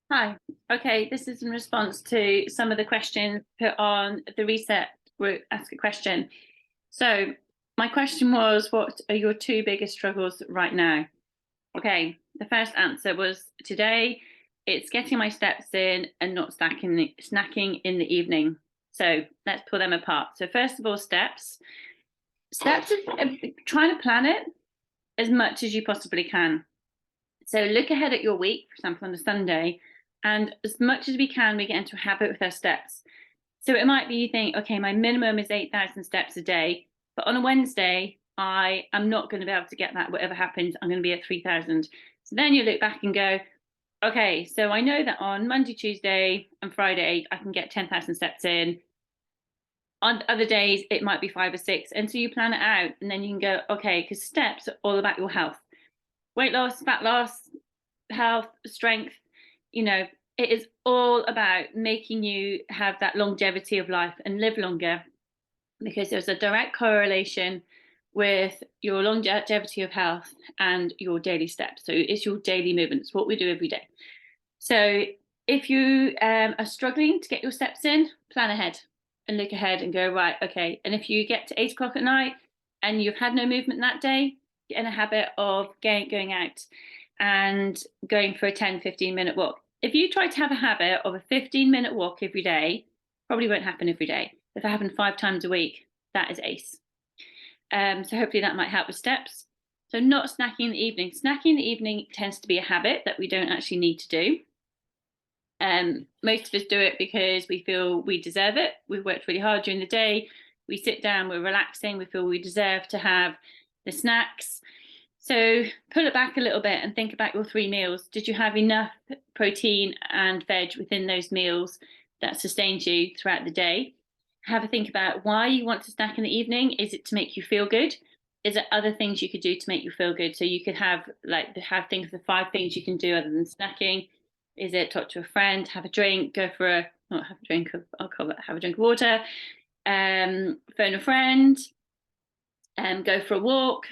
Hi. Okay, this is in response to some of the questions put on the reset group, ask a question. So my question was, what are your two biggest struggles right now? Okay, the first answer was today, it's getting my steps in and not snacking in the evening. So let's pull them apart. So first of all, steps. Steps is trying to plan it as much as you possibly can. So look ahead at your week, for example, on a Sunday, and as much as we can, we get into a habit with our steps. So it might be you think, okay, my minimum is 8,000 steps a day, but on a Wednesday, I am not going to be able to get that. Whatever happens, I'm going to be at 3,000. So then you look back and go, okay, so I know that on Monday, Tuesday, and Friday, I can get 10,000 steps in. On other days, it might be five or six. And so you plan it out, and then you can go, okay, because steps are all about your health. Weight loss, fat loss, health, strength, you know, it is all about making you have that longevity of life and live longer because there's a direct correlation with your longevity of health and your daily steps. So it's your daily movements, what we do every day. So if you are struggling to get your steps in, plan ahead and look ahead and go, right, okay. And if you get to 8 o'clock at night and you've had no movement that day, get in a habit of going out and going for a 10-15 minute walk. If you try to have a habit of a 15-minute walk every day, probably won't happen every day. If it happened 5 times a week, that is ace. So hopefully that might help with steps. So not snacking in the evening. Snacking in the evening tends to be a habit that we don't actually need to do. Most of us do it because we feel we deserve it. We've worked really hard during the day. We sit down, we're relaxing, we feel we deserve to have the snacks. So pull it back a little bit and think about your 3 meals. Did you have enough protein and veg within those meals that sustained you throughout the day? Have a think about why you want to snack in the evening. Is it to make you feel good? Is there other things you could do to make you feel good? So you could have things, the 5 things you can do other than snacking. Is it talk to a friend, have a drink, go for a not have a drink of alcohol, but have a drink of water, phone a friend, go for a walk,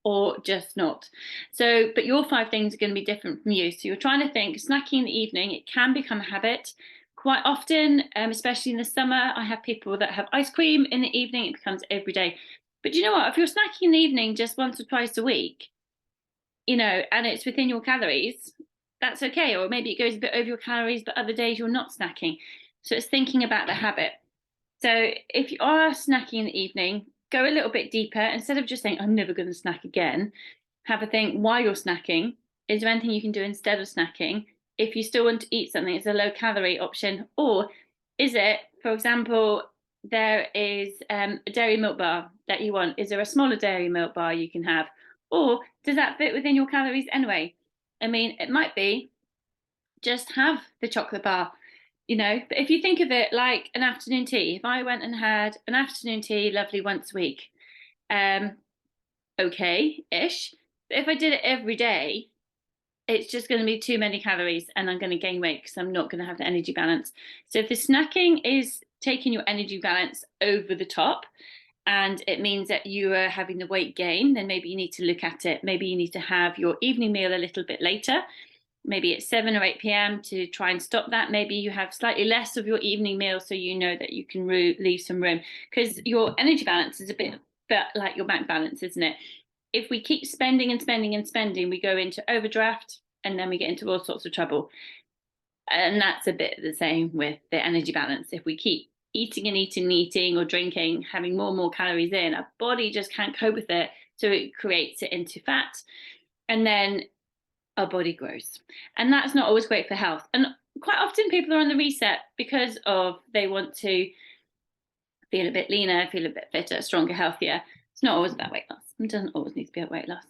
or just not. So, but your 5 things are going to be different from you. So you're trying to think snacking in the evening, it can become a habit. Quite often, especially in the summer, I have people that have ice cream in the evening, it becomes every day. But you know what? If you're snacking in the evening just once or twice a week, and it's within your calories, that's okay. Or maybe it goes a bit over your calories, but other days you're not snacking. So it's thinking about the habit. So if you are snacking in the evening, go a little bit deeper. Instead of just saying, I'm never going to snack again, have a think why you're snacking. Is there anything you can do instead of snacking? If you still want to eat something, it's a low calorie option. Or is it, for example, there is a dairy milk bar that you want? Is there a smaller dairy milk bar you can have? Or does that fit within your calories anyway? I mean, it might be just have the chocolate bar, but if you think of it like an afternoon tea, if I went and had an afternoon tea lovely once a week, um okay ish, but if I did it every day, it's just going to be too many calories and I'm going to gain weight because I'm not going to have the energy balance. So if the snacking is taking your energy balance over the top and it means that you are having the weight gain, then maybe you need to look at it. Maybe you need to have your evening meal a little bit later, maybe at 7 or 8 p.m. to try and stop that. Maybe you have slightly less of your evening meal so you know that you can leave some room, because your energy balance is a bit like your bank balance, isn't it? If we keep spending and spending and spending, we go into overdraft and then we get into all sorts of trouble. And that's a bit the same with the energy balance. If we keep eating and eating and eating or drinking, having more and more calories in, our body just can't cope with it. So it creates it into fat. And then our body grows. And that's not always great for health. And quite often people are on the reset because of they want to feel a bit leaner, feel a bit fitter, stronger, healthier. It's not always about weight loss. It doesn't always need to be about weight loss.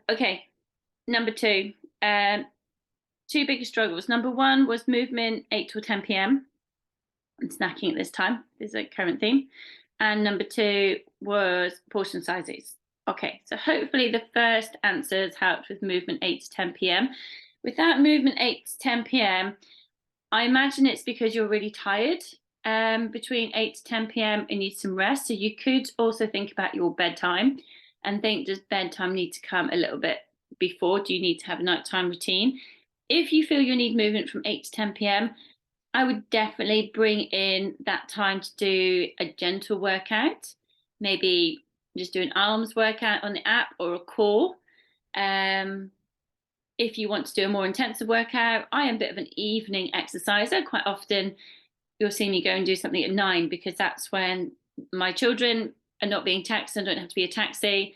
Okay, number two. Two biggest struggles. Number one was movement 8 to 10 p.m. and snacking at this time. This is a current theme. And number two was portion sizes. Okay, so hopefully the first answers helped with movement 8 to 10 p.m. Without movement 8 to 10 p.m., I imagine it's because you're really tired between 8 to 10 p.m. and need some rest. So you could also think about your bedtime and think, does bedtime need to come a little bit before? Do you need to have a nighttime routine? if you feel you need movement from 8 to 10 p.m., I would definitely bring in that time to do a gentle workout, maybe just do an arms workout on the app or a core. If you want to do a more intensive workout, I am a bit of an evening exerciser. Quite often you'll see me go and do something at 9 because that's when my children are not being taxed and don't have to be a taxi.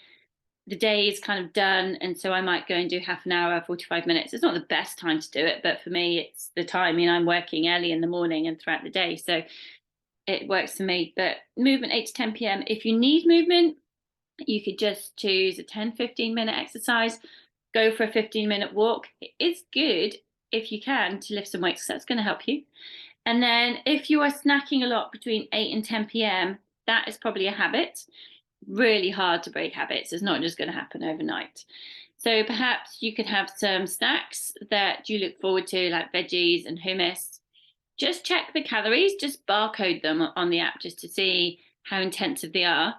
The day is kind of done, and so I might go and do half an hour, 45 minutes. It's not the best time to do it, but for me it's the time. I'm working early in the morning and throughout the day, so it works for me. But movement 8 to 10 p.m. If you need movement, you could just choose a 10-15 minute exercise, go for a 15-minute walk. It's good if you can to lift some weights, that's going to help you. And then if you are snacking a lot between 8 and 10 p.m., that is probably a habit. Really hard to break habits. It's not just going to happen overnight. So perhaps you could have some snacks that you look forward to, like veggies and hummus. Just check the calories, just barcode them on the app just to see how intensive they are.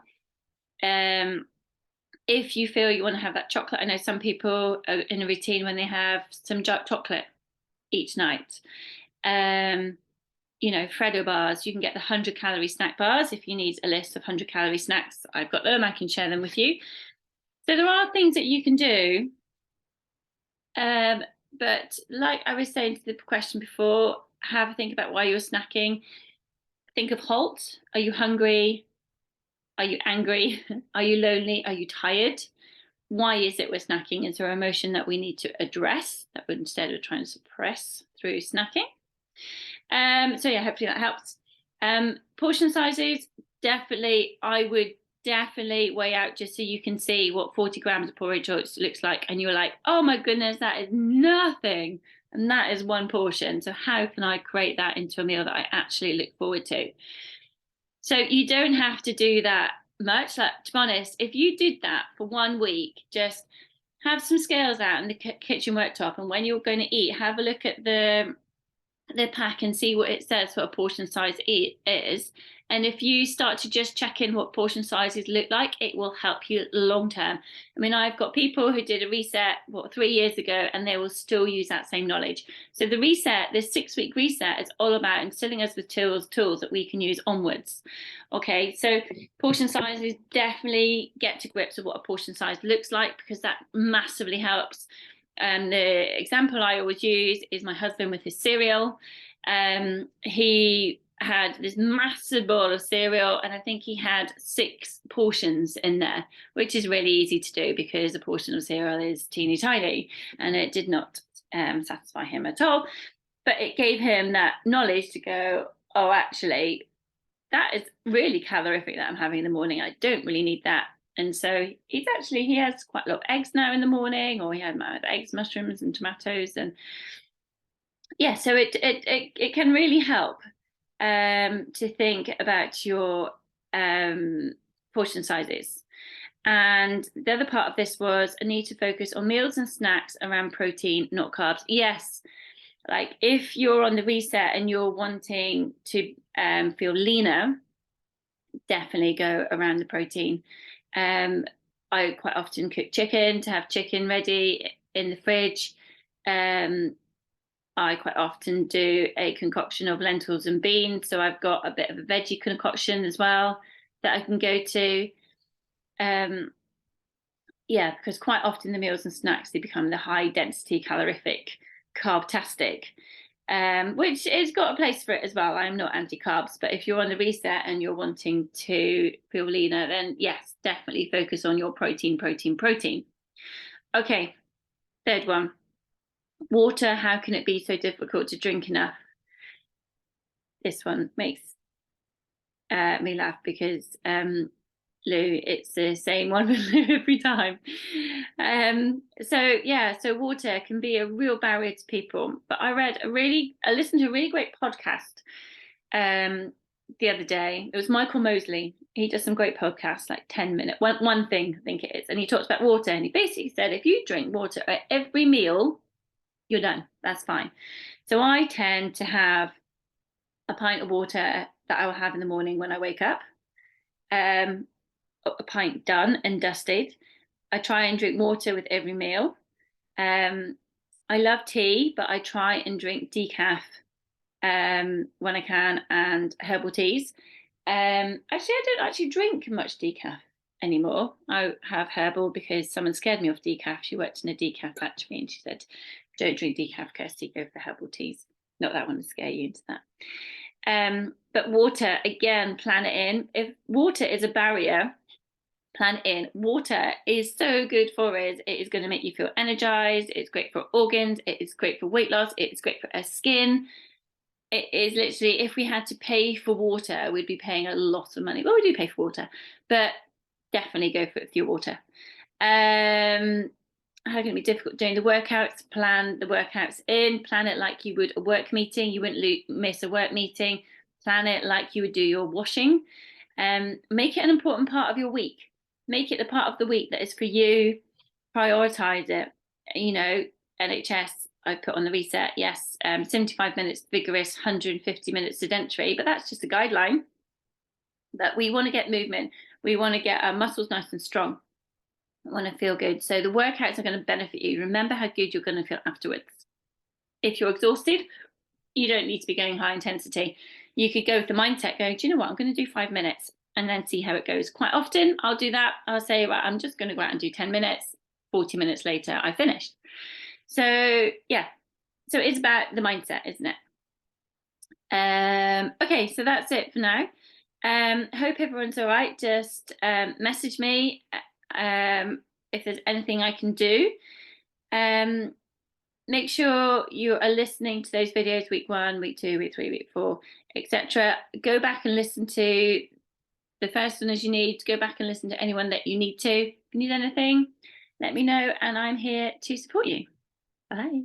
If you feel you want to have that chocolate, I know some people are in a routine when they have some dark chocolate each night. Freddo bars, you can get the 100-calorie snack bars. If you need a list of 100-calorie snacks, I've got them. I can share them with you. So there are things that you can do. But like I was saying to the question before, have a think about why you're snacking. Think of HALT. Are you hungry? Are you angry? Are you lonely? Are you tired? Why is it we're snacking? Is there an emotion that we need to address that would instead of trying to suppress through snacking? So yeah, hopefully that helps. Portion sizes, definitely, I would definitely weigh out just so you can see what 40 grams of porridge looks like, and you're like, oh my goodness, that is nothing, and that is one portion. So how can I create that into a meal that I actually look forward to? So you don't have to do that much. Like, to be honest, if you did that for 1 week, just have some scales out in the kitchen worktop, and when you're going to eat, have a look at the pack and see what it says, what a portion size is. And if you start to just check in what portion sizes look like, it will help you long term. I've got people who did a reset 3 years ago, and they will still use that same knowledge. So the reset, this 6-week reset, is all about instilling us with tools that we can use onwards. Okay, so portion sizes, definitely get to grips with what a portion size looks like, because that massively helps. The example I always use is my husband with his cereal. He had this massive bowl of cereal, and I think he had 6 portions in there, which is really easy to do because a portion of cereal is teeny tiny, and it did not satisfy him at all. But it gave him that knowledge to go, oh, actually, that is really calorific that I'm having in the morning. I don't really need that. And so he has quite a lot of eggs now in the morning, or he had eggs, mushrooms, and tomatoes, and yeah. So it can really help to think about your portion sizes. And the other part of this was a need to focus on meals and snacks around protein, not carbs. Yes, like if you're on the reset and you're wanting to feel leaner, definitely go around the protein. I quite often cook chicken to have chicken ready in the fridge. I quite often do a concoction of lentils and beans, so I've got a bit of a veggie concoction as well that I can go to. Because quite often the meals and snacks, they become the high density calorific carbtastic, which has got a place for it as well. I'm not anti-carbs, but if you're on the reset and you're wanting to feel leaner, then yes, definitely focus on your protein. Okay, third one, water. How can it be so difficult to drink enough? This one makes me laugh because Lou, it's the same one with Lou every time. So water can be a real barrier to people. But I listened to a really great podcast the other day. It was Michael Mosley. He does some great podcasts, like 10-minute, one thing, I think it is. And he talks about water. And he basically said, if you drink water at every meal, you're done. That's fine. So I tend to have a pint of water that I will have in the morning when I wake up. A pint done and dusted. I try and drink water with every meal. I love tea, but I try and drink decaf when I can, and herbal teas. Actually, I don't actually drink much decaf anymore. I have herbal because someone scared me off decaf. She worked in a decaf factory and she said, "Don't drink decaf, Kirsty. Go for herbal teas." Not that I want to scare you into that. But water, again, plan it in. If water is a barrier, plan it in. Water is so good for us. It is going to make you feel energized. It's great for organs. It is great for weight loss. It's great for our skin. It is literally, if we had to pay for water, we'd be paying a lot of money. Well, we do pay for water, but definitely go for your water. How can it be difficult doing the workouts? Plan the workouts in, plan it like you would a work meeting. You wouldn't miss a work meeting. Plan it like you would do your washing. Make it an important part of your week. Make it the part of the week that is for you. Prioritize it. You know, NHS, I put on the reset, yes, 75 minutes vigorous, 150 minutes sedentary, but that's just a guideline. That we want to get movement. We want to get our muscles nice and strong. We want to feel good. So the workouts are going to benefit you. Remember how good you're going to feel afterwards. If you're exhausted, you don't need to be going high intensity. You could go with the mindset going, do you know what? I'm going to do 5 minutes and then see how it goes. Quite often I'll do that. I'll say, right, I'm just going to go out and do 10 minutes. 40 minutes later, I finished. So yeah, so it's about the mindset, isn't it? Okay, so that's it for now. Hope everyone's all right. Just message me if there's anything I can do. Make sure you are listening to those videos week 1, week 2, week 3, week 4, etc. Go back and listen to the first one as you need. Go back and listen to anyone that you need to. If you need anything, let me know, and I'm here to support you. Bye.